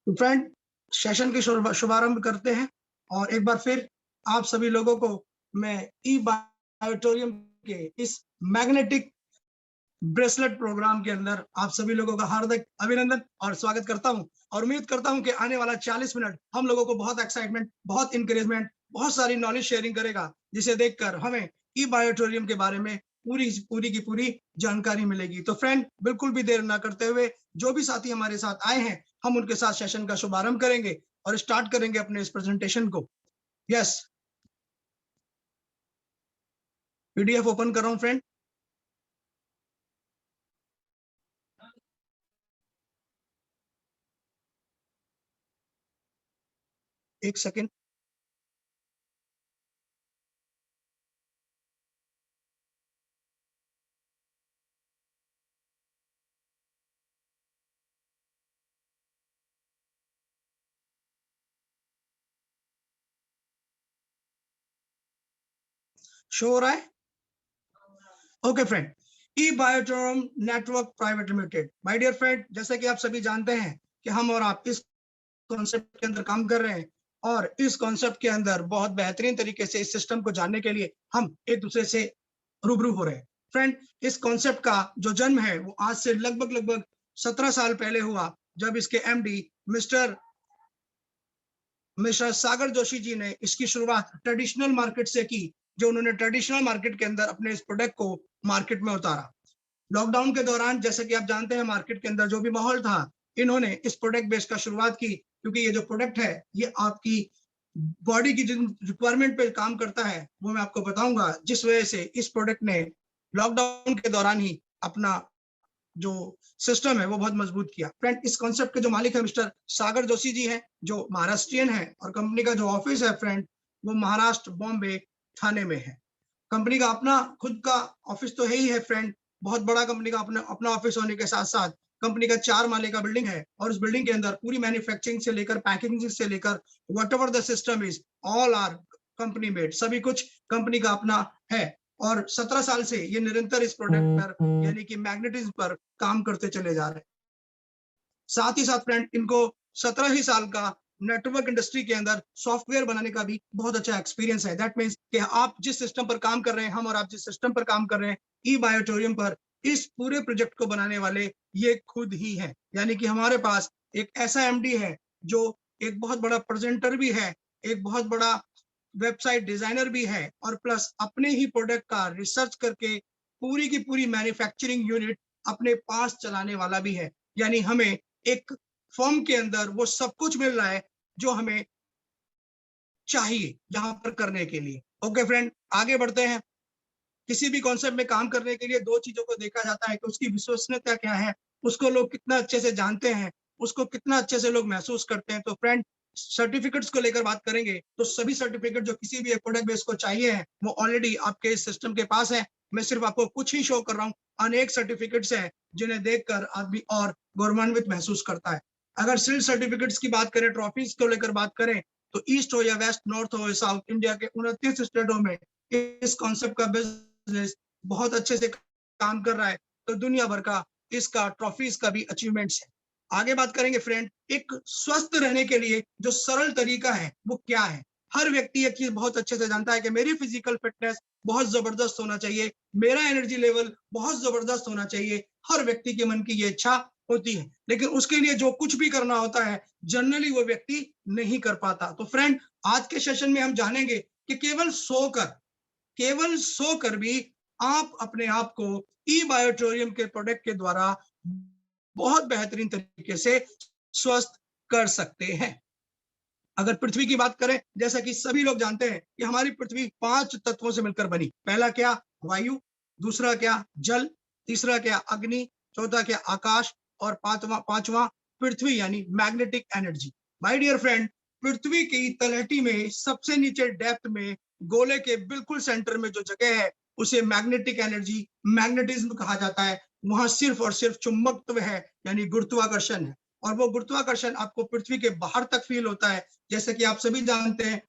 तो friend, session की शुभारंभ करते हैं और एक बार फिर आप सभी लोगों को मैं ई बायोटोरियम के इस मैग्नेटिक ब्रेसलेट प्रोग्राम के अंदर आप सभी लोगों का हार्दिक अभिनंदन और स्वागत करता हूं और उम्मीद करता हूं कि आने वाला 40 मिनट हम लोगों को बहुत एक्साइटमेंट, बहुत इंकरेजमेंट, बहुत सारी नॉलेज शेयरिंग करेगा, जिसे देखकर हमें ई बायोटोरियम के बारे में पूरी की पूरी जानकारी मिलेगी। तो फ्रेंड, बिल्कुल भी देर ना करते हुए जो भी साथी हमारे साथ आए हैं, हम उनके साथ सेशन का शुभारंभ करेंगे और स्टार्ट करेंगे अपने इस प्रेजेंटेशन को। यस, पीडीएफ ओपन कर रहा हूं फ्रेंड। एक सेकेंड। शो हो रहा है? ओके फ्रेंड, ई बायोटोरम network private limited. My dear friend, जैसे कि आप सभी जानते हैं कि हम और आप इस कॉन्सेप्ट के अंदर काम कर रहे हैं और इस कॉन्सेप्ट के अंदर बहुत बेहतरीन तरीके से इस सिस्टम को जानने के लिए हम एक दूसरे से रूबरू हो रहे हैं। फ्रेंड, इस कॉन्सेप्ट का जो जन्म है वो आज से लगभग 17 साल पहले हुआ, जब इसके एमडी मिस्टर मिस्टर सागर जोशी जी ने इसकी शुरुआत ट्रेडिशनल मार्केट से की, जो उन्होंने ट्रेडिशनल मार्केट के अंदर अपने इस प्रोडक्ट को मार्केट में उतारा। लॉकडाउन के दौरान, जैसे कि आप जानते हैं, मार्केट के अंदर जो भी माहौल था, इन्होंने इस प्रोडक्ट बेस का शुरुआत की, क्योंकि ये जो प्रोडक्ट है ये आपकी बॉडी की जिन रिक्वायरमेंट पे काम करता है वो मैं आपको बताऊंगा, जिस वजह से इस प्रोडक्ट ने लॉकडाउन के दौरान ही अपना जो सिस्टम है वो बहुत मजबूत किया। फ्रेंड, इस कॉन्सेप्ट के जो मालिक है मिस्टर सागर जोशी जी हैं, जो महाराष्ट्रियन है, और कंपनी का जो ऑफिस है फ्रेंड, वो महाराष्ट्र बॉम्बे ठाणे में है। कंपनी का अपना खुद का ऑफिस तो है ही है फ्रेंड। बहुत बड़ा कंपनी का अपना अपना ऑफिस होने के साथ साथ कंपनी का 4 माले का बिल्डिंग है और उस बिल्डिंग के अंदर पूरी मैन्युफैक्चरिंग से लेकर पैकेजिंग से लेकर whatever the system is, all are company made. सभी कुछ कंपनी का अपना है और 17 साल से ये निरंतर इस प्रोडक्ट पर यानी कि मैग्नेटिज्म पर काम करते चले जा रहे हैं। साथ ही साथ फ्रेंड, इनको 17 ही साल का नेटवर्क इंडस्ट्री के अंदर सॉफ्टवेयर बनाने का भी बहुत अच्छा एक्सपीरियंस है। दैट मीन्स कि आप जिस सिस्टम पर काम कर रहे हैं, हम और आप जिस सिस्टम पर काम कर रहे हैं ई बायोटोरियम पर, इस पूरे प्रोजेक्ट को बनाने वाले ये खुद ही है। यानी कि हमारे पास एक ऐसा एमडी है जो एक बहुत बड़ा प्रेजेंटर भी है, एक बहुत बड़ा वेबसाइट डिजाइनर भी है और प्लस अपने ही प्रोडक्ट का रिसर्च करके पूरी की पूरी मैन्युफैक्चरिंग यूनिट अपने पास चलाने वाला भी है। यानी हमें एक फर्म के अंदर वो सब कुछ मिल रहा है जो हमें चाहिए यहाँ पर करने के लिए। ओके फ्रेंड, आगे बढ़ते हैं। किसी भी कॉन्सेप्ट में काम करने के लिए दो चीजों को देखा जाता है कि उसकी विश्वसनीयता क्या है, उसको लोग कितना अच्छे से जानते हैं, उसको कितना अच्छे से लोग महसूस करते हैं। तो फ्रेंड, सर्टिफिकेट्स को लेकर बात करेंगे तो सभी सर्टिफिकेट जो किसी भी प्रोडक्ट बेस को चाहिए है वो ऑलरेडी आपके इस सिस्टम के पास है। मैं सिर्फ आपको कुछ ही शो कर रहा हूँ। अनेक सर्टिफिकेट्स हैं जिन्हें देखकर आदमी और गौरवान्वित महसूस करता है। अगर सिर्फ सर्टिफिकेट्स की बात करें, ट्रॉफीज को लेकर बात करें, तो ईस्ट हो या वेस्ट, नॉर्थ हो या साउथ, इंडिया के 29 स्टेटों में इस कॉन्सेप्ट का बिजनेस बहुत अच्छे से काम कर रहा है। तो दुनिया भर का इसका ट्रॉफीज का भी अचीवमेंट्स है। आगे बात करेंगे फ्रेंड, एक स्वस्थ रहने के लिए जो सरल तरीका है वो क्या है। हर व्यक्ति एक चीज बहुत अच्छे से जानता है कि मेरी फिजिकल फिटनेस बहुत जबरदस्त होना चाहिए, मेरा एनर्जी लेवल बहुत जबरदस्त होना चाहिए। हर व्यक्ति के मन की ये इच्छा होती है, लेकिन उसके लिए जो कुछ भी करना होता है जनरली वो व्यक्ति नहीं कर पाता। तो फ्रेंड, आज के सेशन में हम जानेंगे कि केवल सोकर भी आप अपने आप को ई बायोटोरियम के प्रोडक्ट के द्वारा बहुत बेहतरीन तरीके से स्वस्थ कर सकते हैं। अगर पृथ्वी की बात करें, जैसा कि सभी लोग जानते हैं कि हमारी पृथ्वी 5 तत्वों से मिलकर बनी। पहला क्या? वायु। दूसरा क्या? जल। तीसरा क्या? अग्नि। चौथा क्या? आकाश। और पांचवा पृथ्वी यानी magnetic energy. My dear friend, पृथ्वी की तलहटी में सबसे नीचे डेप्थ में गोले के बिल्कुल सेंटर में जो जगह है उसे मैग्नेटिक एनर्जी, मैग्नेटिज्म कहा जाता है। वहां सिर्फ और सिर्फ चुंबकत्व है, यानी गुरुत्वाकर्षण है। और वो गुरुत्वाकर्षण आपको पृथ्वी के बाहर तक फील होता है। जैसे कि आप सभी जानते हैं,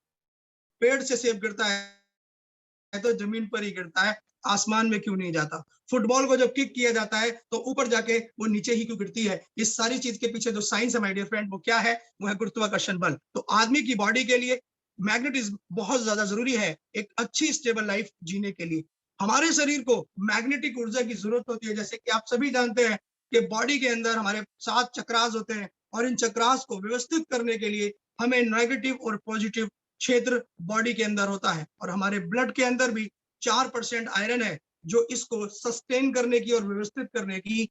पेड़ से सेब गिरता है तो जमीन पर ही गिरता है। आसमान में क्यों नहीं जाता? फुटबॉल को जब किक किया जाता है तो ऊपर जाके वो नीचे ही क्यों गिरती है? इस सारी चीज के पीछे जो साइंस है माय डियर फ्रेंड, वो क्या है? वो है गुरुत्वाकर्षण बल। तो आदमी की बॉडी के लिए मैग्नेटिज्म बहुत ज्यादा जरूरी है एक अच्छी स्टेबल लाइफ जीने के लिए। हमारे शरीर को मैग्नेटिक ऊर्जा की जरूरत होती है, जैसे कि आप सभी जानते हैं कि बॉडी के अंदर हमारे 7 चक्रास होते हैं और इन चक्रास को व्यवस्थित करने के लिए हमें नेगेटिव और पॉजिटिव क्षेत्र बॉडी के अंदर होता है, और हमारे ब्लड के अंदर भी 4% आयरन है जो इसको सस्टेन करने की और व्यवस्थित करने की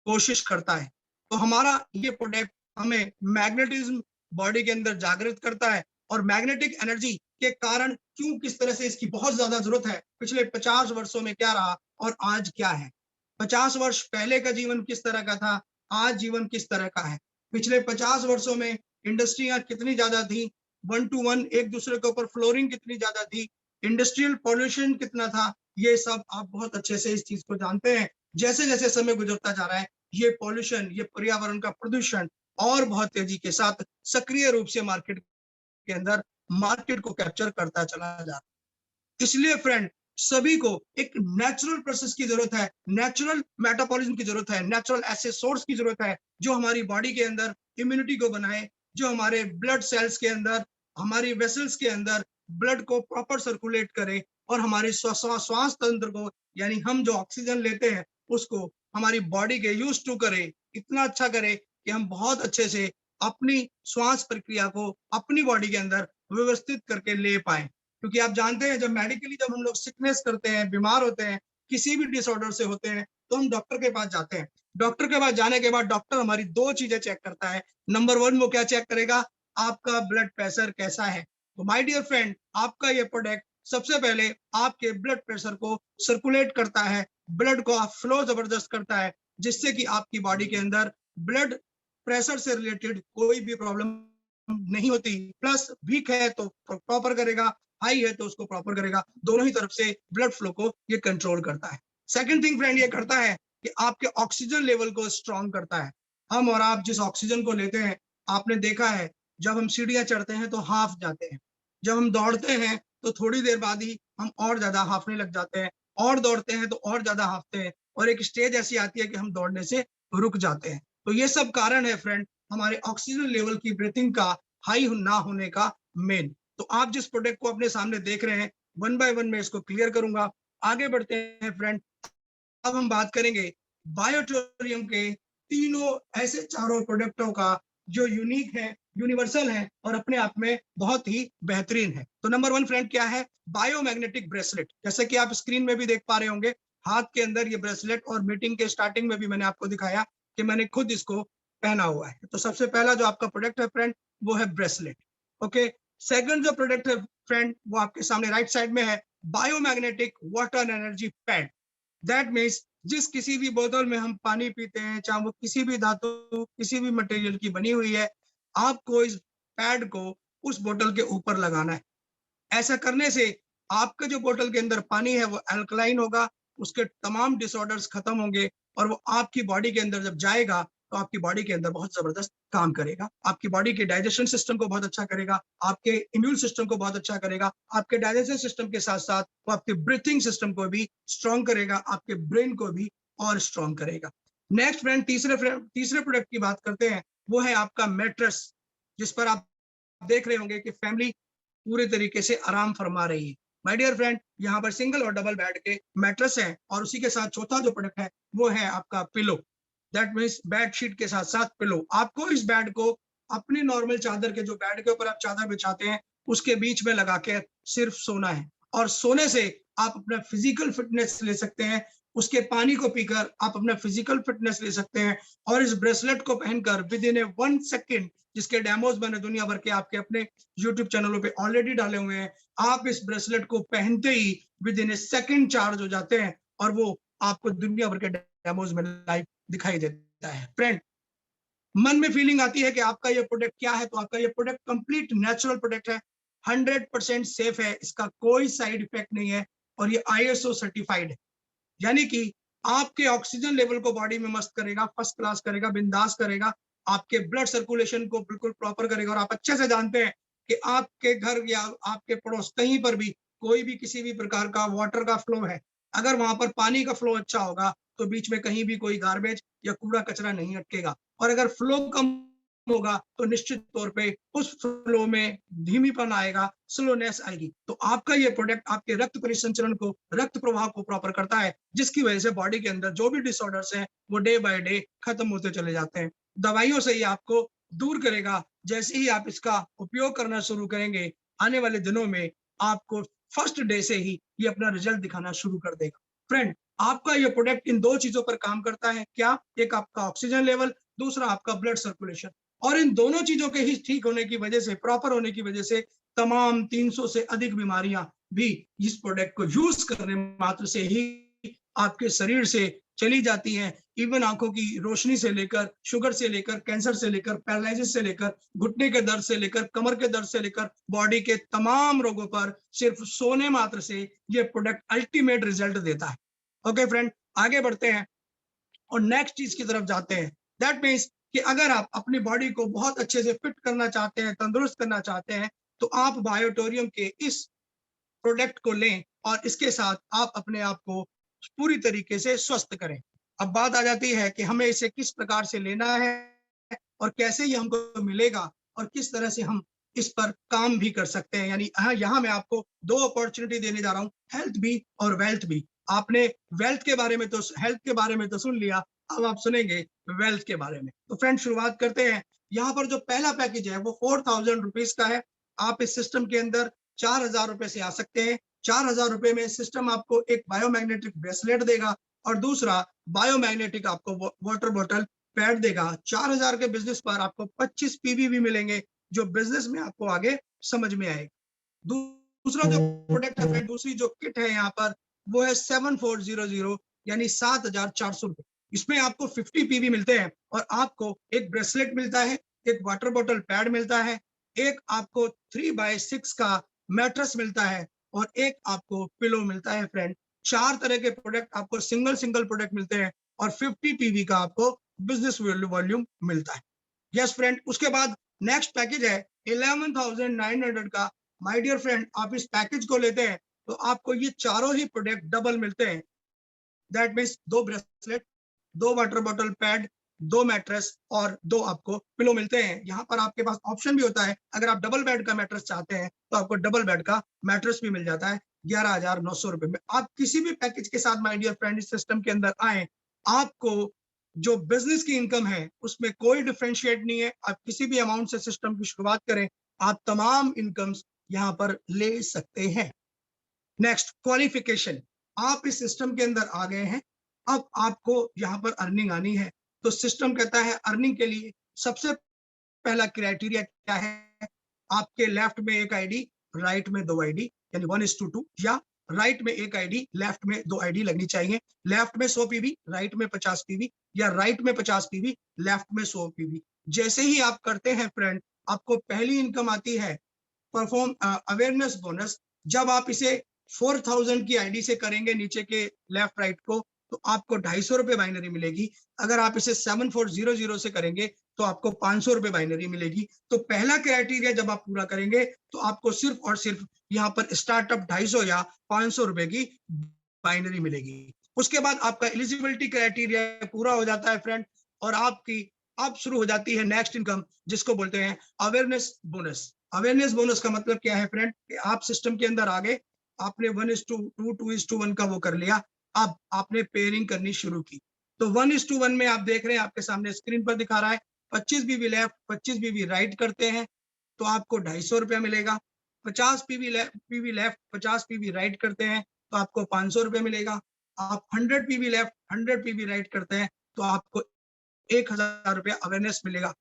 कोशिश करता है। तो हमारा ये प्रोडक्ट हमें मैग्नेटिज्म बॉडी के अंदर जागृत करता है, और मैग्नेटिक एनर्जी के कारण क्यों किस तरह से इसकी बहुत ज्यादा जरूरत है, पिछले 50 वर्षों में क्या रहा और आज क्या है। 50 वर्ष पहले का जीवन किस तरह का था, आज जीवन किस तरह का है। पिछले 50 वर्षों में इंडस्ट्रियां कितनी ज्यादा थी, 1 to 1 एक दूसरे के ऊपर फ्लोरिंग कितनी ज्यादा थी, इंडस्ट्रियल पॉल्यूशन कितना था, ये सब आप बहुत अच्छे से इस चीज को जानते हैं। जैसे जैसे समय गुजरता जा रहा है, ये पॉल्यूशन, ये पर्यावरण का प्रदूषण और बहुत तेजी के साथ सक्रिय रूप से मार्केट के अंदर मार्केट को कैप्चर करता चला जा रहा है। इसलिए फ्रेंड, सभी को एक नेचुरल प्रोसेस की जरूरत है, नेचुरल मेटाबॉलिज्म की जरूरत है, नेचुरल एसिड सोर्स की जरूरत है, जो हमारी बॉडी के अंदर इम्यूनिटी को बनाए, जो हमारे ब्लड सेल्स के अंदर, हमारी वेसल्स के अंदर ब्लड को प्रॉपर सर्कुलेट करे, और हमारे श्वास तंत्र को, यानी हम जो ऑक्सीजन लेते हैं उसको हमारी बॉडी के यूज टू करे, इतना अच्छा करे कि हम बहुत अच्छे से अपनी श्वास प्रक्रिया को अपनी बॉडी के अंदर व्यवस्थित करके ले पाए। क्योंकि आप जानते हैं, जब मेडिकली जब हम लोग सिकनेस करते हैं, बीमार होते हैं, किसी भी डिसऑर्डर से होते हैं, तो हम डॉक्टर के पास जाते हैं। डॉक्टर के पास जाने के बाद डॉक्टर हमारी 2 चीजें चेक करता है। नंबर 1 वो क्या चेक करेगा? आपका ब्लड प्रेशर कैसा है। तो माय डियर फ्रेंड, आपका ये प्रोडक्ट सबसे पहले आपके ब्लड प्रेशर को सर्कुलेट करता है, ब्लड को फ्लो जबरदस्त करता है, जिससे कि आपकी बॉडी के अंदर ब्लड प्रेशर से रिलेटेड कोई भी प्रॉब्लम नहीं होती। प्लस वीक है तो प्रॉपर करेगा, हाई है तो उसको प्रॉपर करेगा, दोनों ही तरफ से ब्लड फ्लो को ये कंट्रोल करता है। सेकंड थिंग फ्रेंड, ये करता है कि आपके ऑक्सीजन लेवल को स्ट्रॉन्ग करता है। हम और आप जिस ऑक्सीजन को लेते हैं, आपने देखा है, जब हम सीढ़ियां चढ़ते हैं तो हाफ जाते हैं, जब हम दौड़ते हैं तो थोड़ी देर बाद ही हम और ज्यादा हाफने लग जाते हैं, और दौड़ते हैं तो और ज्यादा हाफते हैं, और एक स्टेज ऐसी आती है कि हम दौड़ने से रुक जाते हैं। तो ये सब कारण है फ्रेंड हमारे ऑक्सीजन लेवल की ब्रीथिंग का हाई ना होने का मेन। तो आप जिस प्रोडक्ट को अपने सामने देख रहे हैं, 1 by 1 मैं इसको क्लियर करूंगा। आगे बढ़ते हैं फ्रेंड, अब हम बात करेंगे बायोटोरियम के तीनों ऐसे चारों प्रोडक्टों का जो यूनिक है, यूनिवर्सल है, और अपने आप में बहुत ही बेहतरीन है। तो नंबर 1 फ्रेंड क्या है? Biomagnetic bracelet. जैसे कि आप स्क्रीन में भी देख पा रहे होंगे, हाथ के अंदर ये ब्रेसलेट, और मीटिंग के स्टार्टिंग में भी मैंने आपको दिखाया कि मैंने खुद इसको पहना हुआ है। तो सबसे पहला जो आपका प्रोडक्ट है फ्रेंड, वो है ब्रेसलेट। ओके, सेकंड जो प्रोडक्ट है फ्रेंड, वो आपके सामने राइट साइड में है, biomagnetic water energy pad. That means जिस किसी भी बोतल में हम पानी पीते हैं, चाहे वो किसी भी धातु, किसी भी मटेरियल की बनी हुई है, आपको इस पैड को उस बोतल के ऊपर लगाना है। ऐसा करने से आपके जो बोतल के अंदर पानी है वो अल्कलाइन होगा, उसके तमाम डिसऑर्डर्स खत्म होंगे, और वो आपकी बॉडी के अंदर जब जाएगा तो आपकी बॉडी के अंदर बहुत जबरदस्त काम करेगा। आपकी बॉडी के डाइजेशन सिस्टम को बहुत अच्छा करेगा, आपके इम्यून सिस्टम को बहुत अच्छा करेगा, आपके डाइजेशन सिस्टम के साथ साथ वो आपके ब्रीथिंग सिस्टम को भी स्ट्रॉन्ग करेगा, आपके ब्रेन को भी और स्ट्रॉन्ग करेगा। नेक्स्ट फ्रेंड, तीसरे प्रोडक्ट की बात करते हैं, वो है आपका मैट्रेस, जिस पर आप देख रहे होंगे कि फैमिली पूरे तरीके से आराम फरमा रही है। माय डियर फ्रेंड, यहाँ पर सिंगल और डबल बेड के मैट्रेस है, और उसी के साथ चौथा जो प्रोडक्ट है वो है आपका pillow. That means bed sheet के साथ साथ पिलो। आपको इस बेड को अपनी नॉर्मल चादर के, जो बेड के ऊपर आप चादर बिछाते हैं, उसके बीच में लगा के सिर्फ सोना है, और सोने से आप अपना फिजिकल फिटनेस ले सकते हैं। उसके पानी को पीकर आप अपना फिजिकल फिटनेस ले सकते हैं, और इस ब्रेसलेट को पहनकर विद इन ए 1 सेकेंड, जिसके डेमोज मैंने दुनिया भर के आपके अपने यूट्यूब चैनलों पे ऑलरेडी डाले हुए हैं, आप इस ब्रेसलेट को पहनते ही within a second charge हो जाते हैं, और वो आपको दुनिया भर के डेमोज में लाइव दिखाई देता है। फ्रेंड, मन में फीलिंग आती है कि आपका ये प्रोडक्ट क्या है, तो आपका ये प्रोडक्ट कंप्लीट नेचुरल प्रोडक्ट है, 100% सेफ है, इसका कोई साइड इफेक्ट नहीं है, और ये ISO सर्टिफाइड है। यानी कि आपके ऑक्सीजन लेवल को बॉडी में मस्त करेगा, फर्स्ट क्लास करेगा, बिंदास करेगा, आपके ब्लड सर्कुलेशन को बिल्कुल प्रॉपर करेगा। और आप अच्छे से जानते हैं कि आपके घर या आपके पड़ोस कहीं पर भी कोई भी किसी भी प्रकार का वाटर का फ्लो है, अगर वहां पर पानी का फ्लो अच्छा होगा तो बीच में कहीं भी कोई गार्बेज या कूड़ा कचरा नहीं अटकेगा, और अगर फ्लो कम होगा तो निश्चित तौर पे उस फ्लो में धीमीपन आएगा, स्लोनेस आएगी। तो आपका ये प्रोडक्ट आपके रक्त परिसंचरण को, रक्त प्रवाह को प्रॉपर करता है, जिसकी वजह से बॉडी के अंदर जो भी डिसऑर्डर्स हैं वो डे बाय डे खत्म होते चले जाते हैं। दवाइयों से ये आपको दूर करेगा। जैसे ही आप इसका उपयोग करना शुरू करेंगे, आने वाले दिनों में आपको फर्स्ट डे से ही ये अपना रिजल्ट दिखाना शुरू कर देगा। फ्रेंड, आपका ये प्रोडक्ट इन 2 चीजों पर काम करता है। क्या? एक आपका ऑक्सीजन लेवल, दूसरा आपका ब्लड सर्कुलेशन। और इन दोनों चीजों के ही ठीक होने की वजह से, प्रॉपर होने की वजह से तमाम 300 से अधिक बीमारियां भी इस प्रोडक्ट को यूज करने मात्र से ही आपके शरीर से चली जाती हैं। इवन आंखों की रोशनी से लेकर, शुगर से लेकर, कैंसर से लेकर, पैरालिसिस से लेकर, घुटने के दर्द से लेकर, कमर के दर्द से लेकर, बॉडी के तमाम रोगों पर सिर्फ सोने मात्र से ये प्रोडक्ट अल्टीमेट रिजल्ट देता है। ओके फ्रेंड, आगे बढ़ते हैं और नेक्स्ट चीज की तरफ जाते हैं। दैट मीन्स कि अगर आप अपनी बॉडी को बहुत अच्छे से फिट करना चाहते हैं, तंदुरुस्त करना चाहते हैं, तो आप बायोटोरियम के इस प्रोडक्ट को लें और इसके साथ आप अपने आप को पूरी तरीके से स्वस्थ करें। अब बात आ जाती है कि हमें इसे किस प्रकार से लेना है और कैसे ये हमको मिलेगा और किस तरह से हम इस पर काम भी कर सकते हैं। यानी यहाँ मैं आपको 2 अपॉर्चुनिटी देने जा रहा हूँ, हेल्थ भी और वेल्थ भी। आपने वेल्थ के बारे में तो, हेल्थ के बारे में तो सुन लिया, अब आप सुनेंगे वेल्थ के बारे में। तो फ्रेंड, शुरुआत करते हैं। यहाँ पर जो पहला पैकेज है वो 4000 रुपीज का है। आप इस सिस्टम के अंदर 4000 रुपए से आ सकते हैं। 4000 रुपए में सिस्टम आपको एक बायोमैग्नेटिक ब्रेसलेट देगा और दूसरा बायोमैग्नेटिक आपको वाटर बॉटल पैड देगा। 4000 के बिजनेस पर आपको 25 पीवी भी मिलेंगे, जो बिजनेस में आपको आगे समझ में आएगा। दूसरा जो प्रोडक्ट है, दूसरी जो किट है यहाँ पर, वो है 7400 यानी 7400 रुपए। इसमें आपको 50 पीवी मिलते हैं और आपको एक ब्रेसलेट मिलता है, एक वाटर बॉटल पैड मिलता है, एक आपको 3x6 का मैट्रेस मिलता है और एक आपको पिलो मिलता है। फ्रेंड, 4 तरह के प्रोडक्ट आपको सिंगल प्रोडक्ट मिलते हैं और 50 पीवी का आपको बिजनेस वॉल्यूम मिलता है। यस फ्रेंड, उसके बाद नेक्स्ट पैकेज है 11,900 का। माय डियर फ्रेंड, आप इस पैकेज को लेते हैं तो आपको ये चारों ही प्रोडक्ट डबल मिलते हैं। That means 2 bracelet, 2 water bottle pad, 2 mattress और 2 आपको पिलो मिलते हैं। यहाँ पर आपके पास ऑप्शन भी होता है, अगर आप डबल बेड का मैट्रेस चाहते हैं तो आपको डबल बेड का मैट्रेस भी मिल जाता है 11,900 रुपए में। आप किसी भी पैकेज के साथ माय डियर फ्रेंड इस सिस्टम के अंदर आए, आपको जो बिजनेस की इनकम है उसमें कोई डिफरेंशिएट नहीं है। आप किसी भी अमाउंट से सिस्टम की शुरुआत करें, आप तमाम इनकम्स यहाँ पर ले सकते हैं। Next, qualification. आप इस सिस्टम के अंदर आ गए हैं, अब आपको यहाँ पर अर्निंग आनी है। तो सिस्टम कहता है अर्निंग के लिए सबसे पहला क्राइटेरिया क्या है? आपके लेफ्ट में एक आईडी, राइट में 2 आईडी, यानी 1:2, या राइट में एक आईडी, लेफ्ट में 2 आईडी लगनी चाहिए। लेफ्ट में 100 पीवी, राइट में 50 पीवी, या राइट में 50 पीवी, लेफ्ट में 100 पीवी। जैसे ही आप करते हैं फ्रेंड, आपको पहली इनकम आती है परफॉर्म अवेयरनेस बोनस। जब आप इसे 4000 की आईडी से करेंगे नीचे के लेफ्ट राइट को, तो आपको 250 रुपए बाइनरी मिलेगी। अगर आप इसे 7400 से करेंगे तो आपको 500 रुपए बाइनरी मिलेगी। तो पहला क्राइटेरिया जब आप पूरा करेंगे तो आपको सिर्फ और सिर्फ यहाँ पर स्टार्टअप 250 या 500 रुपए की बाइनरी मिलेगी। उसके बाद आपका एलिजिबिलिटी क्राइटेरिया पूरा हो जाता है फ्रेंड, और आपकी अब शुरू हो जाती है नेक्स्ट इनकम, जिसको बोलते हैं अवेयरनेस बोनस। अवेयरनेस बोनस का मतलब क्या है फ्रेंड? कि आप सिस्टम के अंदर आ गए, आपने 1:2, 2:1 का वो कर लिया, अब आपने पेयरिंग करनी शुरू की। तो 1:1 में आप देख रहे हैं, आपके सामने स्क्रीन पर दिखा रहा है, 25 बीवी लेफ्ट, 25 बीवी राइट करते हैं तो आपको 250 रुपया मिलेगा। 50 पीवी लेफ्ट, 50 पीवी राइट करते हैं तो आपको 500 रुपये मिलेगा। आप 100 पीवी लेफ्ट, 100 पीवी राइट करते हैं तो आपको 1000 रुपया अवेयरनेस मिलेगा।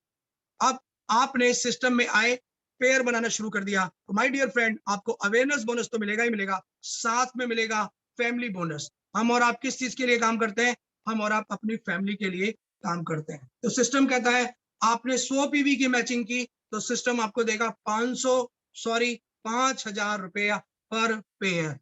अब आपने इस सिस्टम में आए, पेयर बनाना शुरू कर दिया, तो माय डियर फ्रेंड, आपको अवेयरनेस बोनस तो मिलेगा ही मिलेगा, साथ में मिलेगा फैमिली बोनस। हम और आप किस चीज के लिए काम करते हैं? हम और आप अपनी फैमिली के लिए काम करते हैं। तो सिस्टम कहता है आपने 100 पीवी की मैचिंग की तो सिस्टम आपको देगा 5000 रुपया पर pair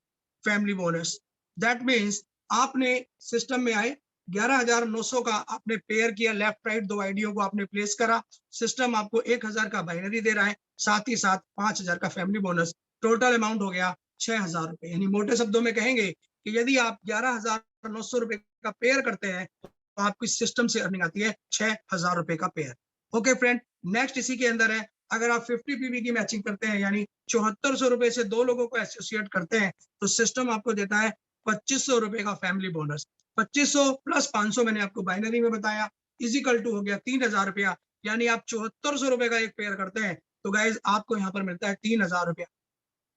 family bonus. That means आपने सिस्टम में आए, 11,900 का आपने पेयर किया, लेफ्ट राइट 2 आईडियों को आपने प्लेस करा, सिस्टम आपको 1000 का बाइनरी दे रहा है, साथ ही साथ 5000 का फैमिली बोनस। टोटल अमाउंट हो गया 6000 रुपए। यानी मोटे शब्दों में कहेंगे कि यदि आप 11,900 रुपए का पेयर करते हैं तो आपकी सिस्टम से अर्निंग आती है 6,000 रुपए का पेयर। ओके फ्रेंड, नेक्स्ट इसी के अंदर है, अगर आप 50 पीवी की मैचिंग करते हैं यानी 7400 रुपए से 2 लोगों को एसोसिएट करते हैं तो सिस्टम आपको देता है 2500 रुपए का फैमिली बोनस। 2500 प्लस 500 मैंने आपको बाइनरी में बताया, इजिकल टू हो गया 3000 रुपया। यानी आप 7400 रुपए का एक पेयर करते हैं तो गाइज आपको यहाँ पर मिलता है 3000 रुपया।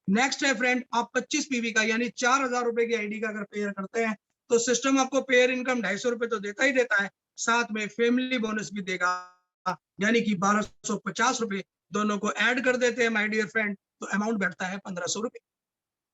नेक्स्ट है फ्रेंड, आप 25 पीवी का यानी 4000 रुपए की आईडी का अगर पेयर करते हैं तो सिस्टम आपको पेयर इनकम 250 रुपए तो देता ही देता है, साथ में फैमिली बोनस भी देगा, यानी कि 1250 रुपए दोनों को ऐड कर देते हैं माय डियर फ्रेंड, तो अमाउंट बैठता है 1500 रुपए।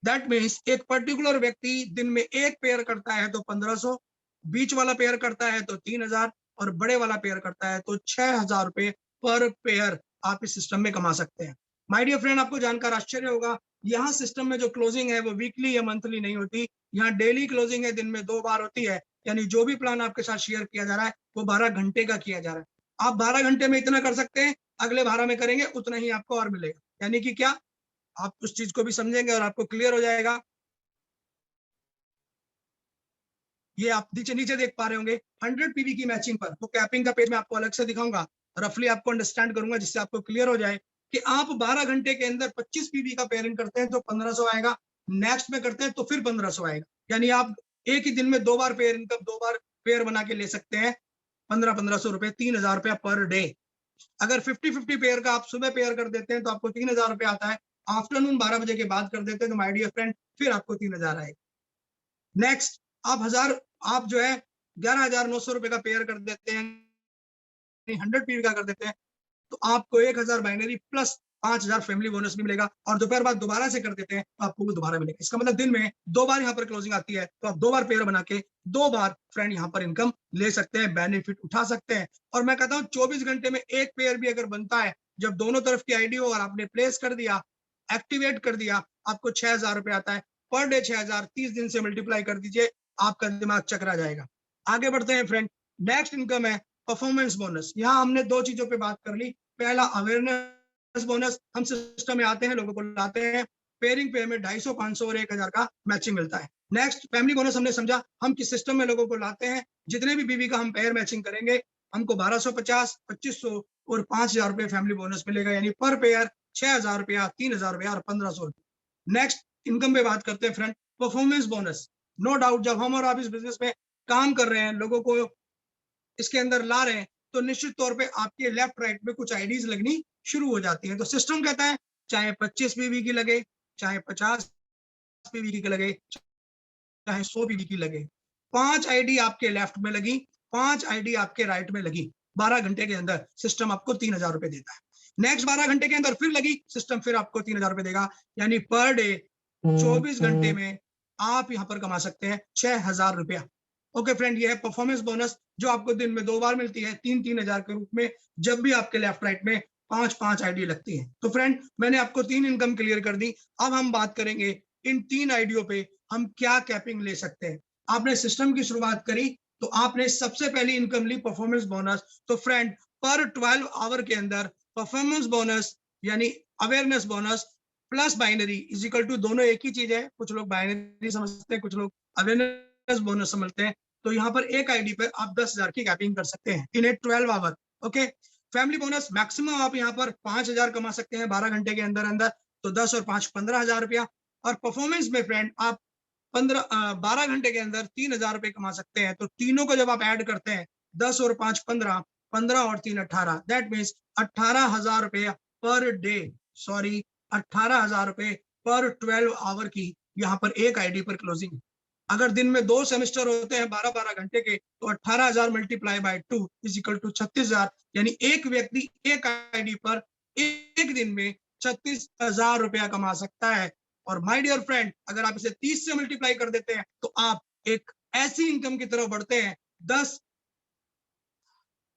दैट मीन्स एक पर्टिकुलर व्यक्ति दिन में एक पेयर करता है तो 1500, बीच वाला पेयर करता है तो 3000 और बड़े वाला पेयर करता है तो 6000 रुपए पर पेयर आप इस सिस्टम में कमा सकते हैं। माय डियर फ्रेंड, आपको जानकर आश्चर्य होगा, यहाँ सिस्टम में जो क्लोजिंग है वो वीकली या मंथली नहीं होती, यहाँ डेली क्लोजिंग है, दिन में 2 बार होती है। यानी जो भी प्लान आपके साथ शेयर किया जा रहा है वो 12 घंटे का किया जा रहा है। आप 12 घंटे में इतना कर सकते हैं, अगले 12 में करेंगे उतना ही आपको और मिलेगा। यानी कि क्या, आप उस चीज को भी समझेंगे और आपको क्लियर हो जाएगा। ये आप नीचे नीचे देख पा रहे होंगे 100 पीवी की मैचिंग पर, तो कैपिंग का पेज मैं आपको अलग से दिखाऊंगा, रफली आपको अंडरस्टैंड करूंगा जिससे आपको क्लियर हो जाए कि आप 12 घंटे के अंदर 25 पीवी का पेयरिंग करते हैं तो 1500 आएगा, नेक्स्ट में करते हैं तो फिर 1500 आएगा। यानी आप एक ही दिन में 2 बार पेयर इनकम, 2 बार पेयर बना के ले सकते हैं, 1500 रुपए, 3000 रुपया पर डे। अगर 50-50 पेयर का आप सुबह पेयर कर देते हैं तो आपको 3000 रुपया आता है, आफ्टरनून 12 बजे के बाद कर देते हैं तो माय डियर फ्रेंड फिर आपको 3000 आएगा। नेक्स्ट, आप जो है 11,900 रुपए का पेयर कर देते हैं, 100 पीवी का कर देते हैं तो आपको 1000 बाइनरी प्लस 5000 फैमिली बोनस भी मिलेगा, और दोपहर बाद दोबारा से कर देते हैं तो आपको भी दोबारा मिलेगा। इसका मतलब दिन में 2 बार यहाँ पर क्लोजिंग आती है तो आप 2 बार पेयर बना के 2 बार फ्रेंड यहाँ पर इनकम ले सकते हैं, बेनिफिट उठा सकते हैं। और मैं कहता हूँ 24 घंटे में एक पेयर भी अगर बनता है, जब दोनों तरफ की आईडी हो और आपने प्लेस कर दिया, एक्टिवेट कर दिया, आपको 6000 रुपये आता है पर डे। 6000 30 दिन से मल्टीप्लाई कर दीजिए, आपका दिमाग चकरा जाएगा। आगे बढ़ते हैं फ्रेंड, नेक्स्ट इनकम है परफॉर्मेंस बोनस। यहाँ हमने 2 चीजों पे बात कर ली, पहला अवेयरनेस बोनस, हम सिस्टम में आते हैं, लोगों को लाते हैं, पेयरिंग पे हमें 250, 500 और 1000 का मैचिंग मिलता है। नेक्स्ट फैमिली बोनस, हमने समझा हम किस सिस्टम में लोगों को लाते हैं, जितने भी बीवी का हम पेयर मैचिंग करेंगे हमको 1250, 2500 और 5000 रुपए फैमिली बोनस मिलेगा, यानी पर पेयर 6000 रुपया, 3000 रुपया और 1500 रुपया। नेक्स्ट इनकम पे बात करते हैं friend, performance bonus. No doubt जब हम और आप इस बिजनेस में काम कर रहे हैं, लोगों को इसके अंदर ला रहे हैं, तो निश्चित तौर पे आपके लेफ्ट राइट में कुछ आईडीज लगनी शुरू हो जाती हैं। तो सिस्टम कहता है चाहे 25 पीवी की लगे, चाहे 50 पीवी की लगे, चाहे 100 पीवी की लगे, 5 आईडी आपके लेफ्ट में लगी, 5 आईडी आपके राइट में लगी, 12 घंटे के अंदर सिस्टम आपको 3000 रुपए देता है। नेक्स्ट 12 घंटे के अंदर फिर लगी, सिस्टम फिर आपको 3000 रुपए देगा, यानी पर डे 24 घंटे में आप यहाँ पर कमा सकते हैं 6000 रुपया। ओके फ्रेंड, ये है परफॉर्मेंस बोनस जो आपको दिन में 2 बार मिलती है 3-3 हजार के रूप में, जब भी आपके लेफ्ट राइट में 5-5 आईडी लगती है। तो फ्रेंड मैंने आपको 3 इनकम क्लियर कर दी, अब हम बात करेंगे इन 3 आईडियों पे हम क्या कैपिंग ले सकते हैं। आपने सिस्टम की शुरुआत करी तो आपने सबसे पहली इनकम ली परफॉर्मेंस बोनस। तो फ्रेंड पर 12 आवर के अंदर परफॉर्मेंस बोनस यानी awareness bonus plus binary is equal to, दोनों एक ही चीज है, कुछ लोग बाइनरी समझते हैं, कुछ लोग अवेयरनेस बोनस समझते हैं। तो यहाँ पर एक आईडी पर आप 10,000 की कैपिंग कर सकते हैं in a 12 hour. Okay, family bonus maximum आप यहाँ पर 5000 कमा सकते हैं 12 घंटे के अंदर अंदर, तो 10 और 5 15,000 रुपया। और परफॉर्मेंस में फ्रेंड आप 12 घंटे के अंदर 3000 रुपए कमा सकते हैं। तो तीनों को जब आप ऐड करते हैं 10 और 5 15, 15 और 3 18, दैट मीन्स 18,000 रुपया पर डे, सॉरी 18,000 रुपए पर 12 आवर की यहाँ पर एक आईडी पर क्लोजिंग। अगर दिन में 2 सेमेस्टर होते हैं 12-12 घंटे के, तो 18,000 multiply by 2 is equal to 36,000, यानी एक व्यक्ति एक आईडी पर एक दिन में 36,000 रुपया कमा सकता है। और माय डियर फ्रेंड अगर आप इसे 30 से मल्टीप्लाई कर देते हैं तो आप एक ऐसी इनकम की तरफ बढ़ते हैं। 10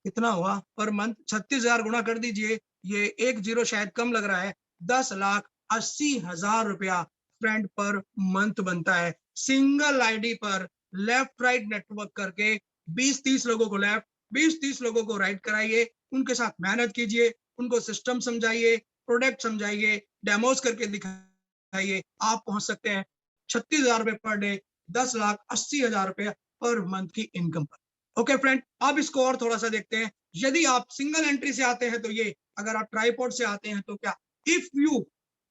कितना हुआ पर मंथ, 36,000 गुणा कर दीजिए, ये एक जीरो शायद कम लग रहा है, 10,80,000 रुपया फ्रेंड पर मंथ बनता है। सिंगल आईडी पर लेफ्ट राइट नेटवर्क करके 20-30 लोगों को लेफ्ट, 20-30 लोगों को राइट कराइए, उनके साथ मेहनत कीजिए, उनको सिस्टम समझाइए, प्रोडक्ट समझाइए, डेमोज करके दिखाइए, आप पहुंच सकते हैं 36,000 रुपए पर डे 10,80,000 रुपया पर मंथ की इनकम पर। ओके फ्रेंड, अब इसको और थोड़ा सा देखते हैं। यदि आप सिंगल एंट्री से आते हैं तो ये, अगर आप ट्राइपॉड से आते हैं तो क्या, if you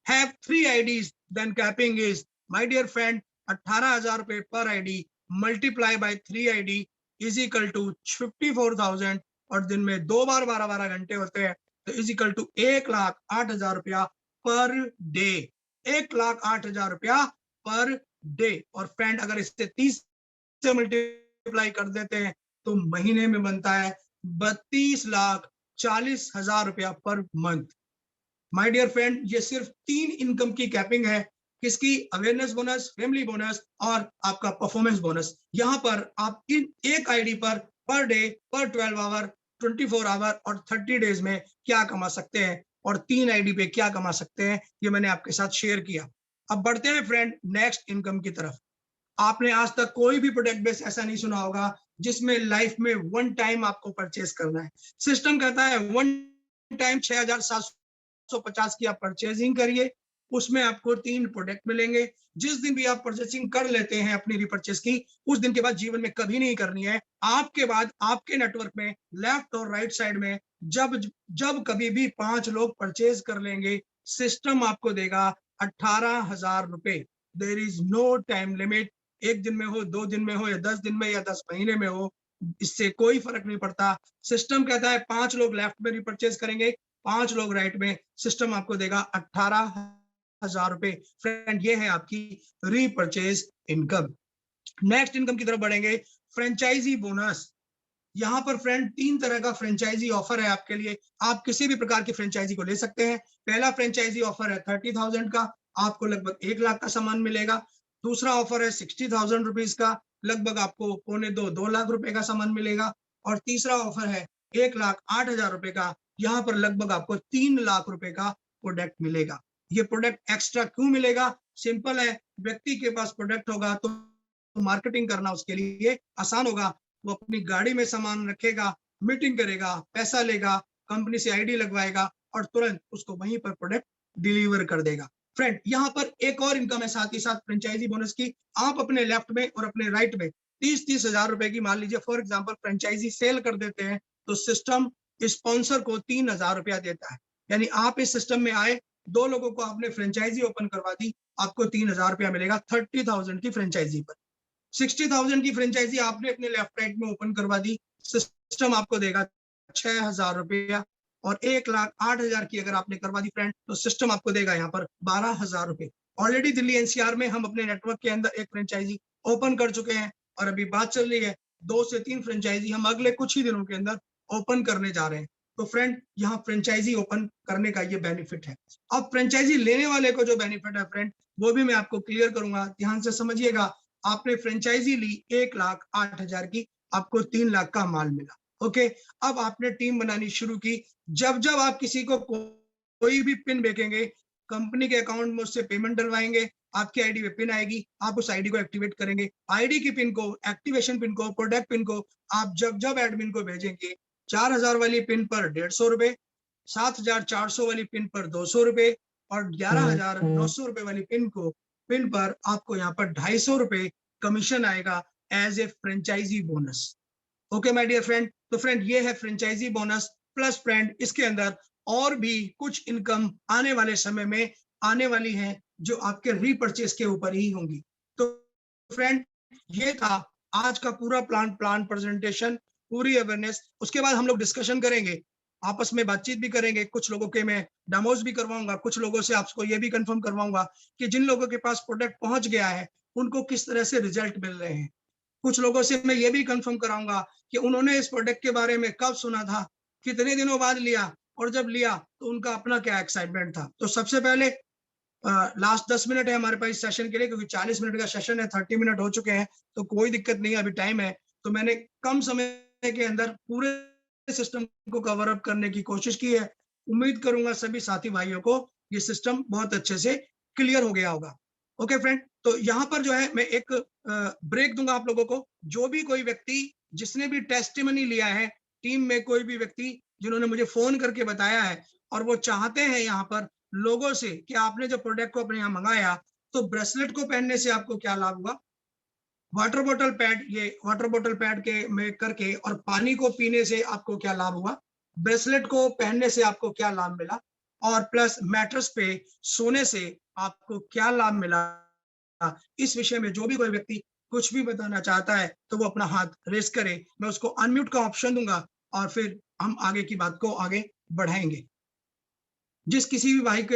have 3 IDs then capping is, my dear friend, 18,000 रुपए पर ID multiply by 3 ID is equal to 54,000, और दिन में 2 बार 12-12 घंटे होते हैं, तो इज इक्वल टू 1,08,000 रुपया पर डे, 1,08,000 रुपया पर डे। और फ्रेंड अगर इससे 30 से मल्टीप्लाई कर देते हैं तो महीने में बनता है 32,40,000 रुपया per month. My dear friend, ये सिर्फ 3 इनकम की कैपिंग है, किसकी, अवेयरनेस बोनस, फैमिली बोनस और आपका परफॉर्मेंस बोनस। यहाँ पर आप इन एक आईडी पर डे, पर 12 आवर, 24 आवर और 30 डेज में क्या कमा सकते हैं, और 3 आईडी पे क्या कमा सकते हैं, ये मैंने आपके साथ शेयर किया। अब बढ़ते हैं फ्रेंड नेक्स्ट इनकम की तरफ। आपने आज तक कोई भी प्रोडक्ट बेस ऐसा नहीं सुना होगा जिसमें लाइफ में वन टाइम आपको परचेज करना है। सिस्टम कहता है वन टाइम 6,750 की आप परचेजिंग करिए, उसमें आपको 3 प्रोडक्ट मिलेंगे। जिस दिन भी आप परचेसिंग कर लेते हैं अपनी रिपर्चेस की, उस दिन के बाद जीवन में कभी नहीं करनी है। आपके बाद आपके नेटवर्क में लेफ्ट और राइट साइड में जब जब कभी भी 5 लोग परचेज कर लेंगे, सिस्टम आपको देगा 18,000 रुपए। There is no time limit, 1 दिन में हो, 2 दिन में हो, या 10 दिन में, या 10 महीने में हो, इससे कोई फर्क नहीं पड़ता। सिस्टम कहता है 5 लोग लेफ्ट में रिपर्चेज करेंगे, 5 लोग राइट में, सिस्टम आपको देगा 18,000 रुपए। फ्रेंड ये है आपकी रीपरचेज इनकम। नेक्स्ट इनकम की तरफ बढ़ेंगे, फ्रेंचाइजी बोनस। यहाँ पर फ्रेंड 3 तरह का फ्रेंचाइजी ऑफर है आपके लिए, आप किसी भी प्रकार की फ्रेंचाइजी को ले सकते हैं। पहला फ्रेंचाइजी ऑफर है 30,000 का, आपको लगभग 1 लाख का सामान मिलेगा। दूसरा ऑफर है 60,000 रुपीज का, लगभग आपको 2.25-2 लाख रुपए का सामान मिलेगा। और तीसरा ऑफर है 1,08,000 रुपए का, यहाँ पर लगभग आपको 3 लाख रुपए का प्रोडक्ट मिलेगा। ये प्रोडक्ट एक्स्ट्रा क्यों मिलेगा, सिंपल है, व्यक्ति के पास प्रोडक्ट होगा तो मार्केटिंग करना उसके लिए आसान होगा। वो अपनी गाड़ी में सामान रखेगा, मीटिंग करेगा, पैसा लेगा, कंपनी से आईडी लगवाएगा और तुरंत उसको वहीं पर प्रोडक्ट डिलीवर कर देगा। फ्रेंड यहाँ पर एक और इनकम है साथ ही साथ फ्रेंचाइजी बोनस की। आप अपने लेफ्ट में और अपने राइट में 30-30 हजार रुपए की, मान लीजिए फॉर एग्जांपल फ्रेंचाइजी सेल कर देते हैं, तो सिस्टम स्पॉन्सर को 3,000 रुपया देता है। यानी आप इस सिस्टम में आए, 2 लोगों को आपने फ्रेंचाइजी ओपन करवा दी, आपको 3,000 रुपया मिलेगा 30,000 की फ्रेंचाइजी पर। 60,000 की फ्रेंचाइजी आपने अपने लेफ्ट राइट में ओपन करवा दी, सिस्टम आपको देगा 6,000 रुपया। और 1,08,000 की अगर आपने करवा दी फ्रेंड, तो सिस्टम आपको देगा यहाँ पर 12,000 रुपए। ऑलरेडी दिल्ली एनसीआर में हम अपने नेटवर्क के अंदर एक फ्रेंचाइजी ओपन कर चुके हैं, और अभी बात चल रही है 2 से 3 फ्रेंचाइजी हम अगले कुछ ही दिनों के अंदर ओपन करने जा रहे हैं। तो फ्रेंड यहाँ फ्रेंचाइजी ओपन करने का ये बेनिफिट है। अब फ्रेंचाइजी लेने वाले को जो बेनिफिट है फ्रेंड, वो भी मैं आपको क्लियर करूंगा, ध्यान से समझिएगा। आपने फ्रेंचाइजी ली 1,08,000 की, आपको 3 लाख का माल मिला। ओके, अब आपने टीम बनानी शुरू की। जब जब आप किसी को कोई भी पिन बेचेंगे, कंपनी के अकाउंट में उससे पेमेंट डलवाएंगे, आपकी आईडी पे पिन आएगी, आप उस आईडी को एक्टिवेट करेंगे। आईडी की पिन को, एक्टिवेशन पिन को, प्रोडक्ट पिन को आप जब जब एडमिन को भेजेंगे, 4,000 वाली पिन पर 150 रुपए, 7,400 वाली पिन पर 200 रुपए और 11,900 रुपए वाली पिन पर आपको यहाँ पर 250 रुपए कमीशन आएगा as a franchisee bonus. Okay my dear friend, तो फ्रेंड ये है फ्रेंचाइजी बोनस प्लस फ्रेंड इसके अंदर और भी कुछ इनकम आने वाले समय में आने वाली है जो आपके रीपरचेस के ऊपर ही होंगी। तो फ्रेंड ये था आज का पूरा प्लान प्रेजेंटेशन, पूरी अवेयरनेस। उसके बाद हम लोग डिस्कशन करेंगे, आपस में बातचीत भी करेंगे, कुछ लोगों के मैं डेमोज भी करवाऊंगा, कुछ लोगों से आपको ये भी कंफर्म करवाऊंगा कि जिन लोगों के पास प्रोडक्ट पहुंच गया है उनको किस तरह से रिजल्ट मिल रहे हैं। कुछ लोगों से मैं ये भी कंफर्म कराऊंगा कि उन्होंने इस प्रोडक्ट के बारे में कब सुना था, कितने दिनों बाद लिया, और जब लिया तो उनका अपना क्या एक्साइटमेंट था। तो सबसे पहले लास्ट 10 मिनट है हमारे पास इस सेशन के लिए, क्योंकि 40 मिनट का सेशन है, 30 मिनट हो चुके हैं, तो कोई दिक्कत नहीं है, अभी टाइम है। तो मैंने कम समय के अंदर पूरे सिस्टम को कवर अप करने की कोशिश की है। उम्मीद करूंगा सभी साथी भाइयों को ये सिस्टम बहुत अच्छे से क्लियर हो गया होगा। ओके फ्रेंड, तो यहाँ पर जो है मैं एक ब्रेक दूंगा आप लोगों को। जो भी कोई व्यक्ति जिसने भी टेस्टिमनी लिया है, टीम में कोई भी व्यक्ति जिन्होंने मुझे फोन करके बताया है और वो चाहते हैं यहाँ पर लोगों से कि आपने जो प्रोडक्ट को अपने यहाँ मंगाया, तो ब्रेसलेट को पहनने से आपको क्या लाभ हुआ, वाटर बॉटल पैड, ये वाटर बॉटल पैड के में करके और पानी को पीने से आपको क्या लाभ हुआ, ब्रेसलेट को पहनने से आपको क्या लाभ मिला, और प्लस मैट्रेस पे सोने से आपको क्या लाभ मिला। इस विषय में जो भी कोई व्यक्ति कुछ भी बताना चाहता है तो वो अपना हाथ रेस करे, मैं उसको अनम्यूट का ऑप्शन दूंगा और फिर हम आगे की बात को आगे बढ़ाएंगे। जिस किसी भी भाई के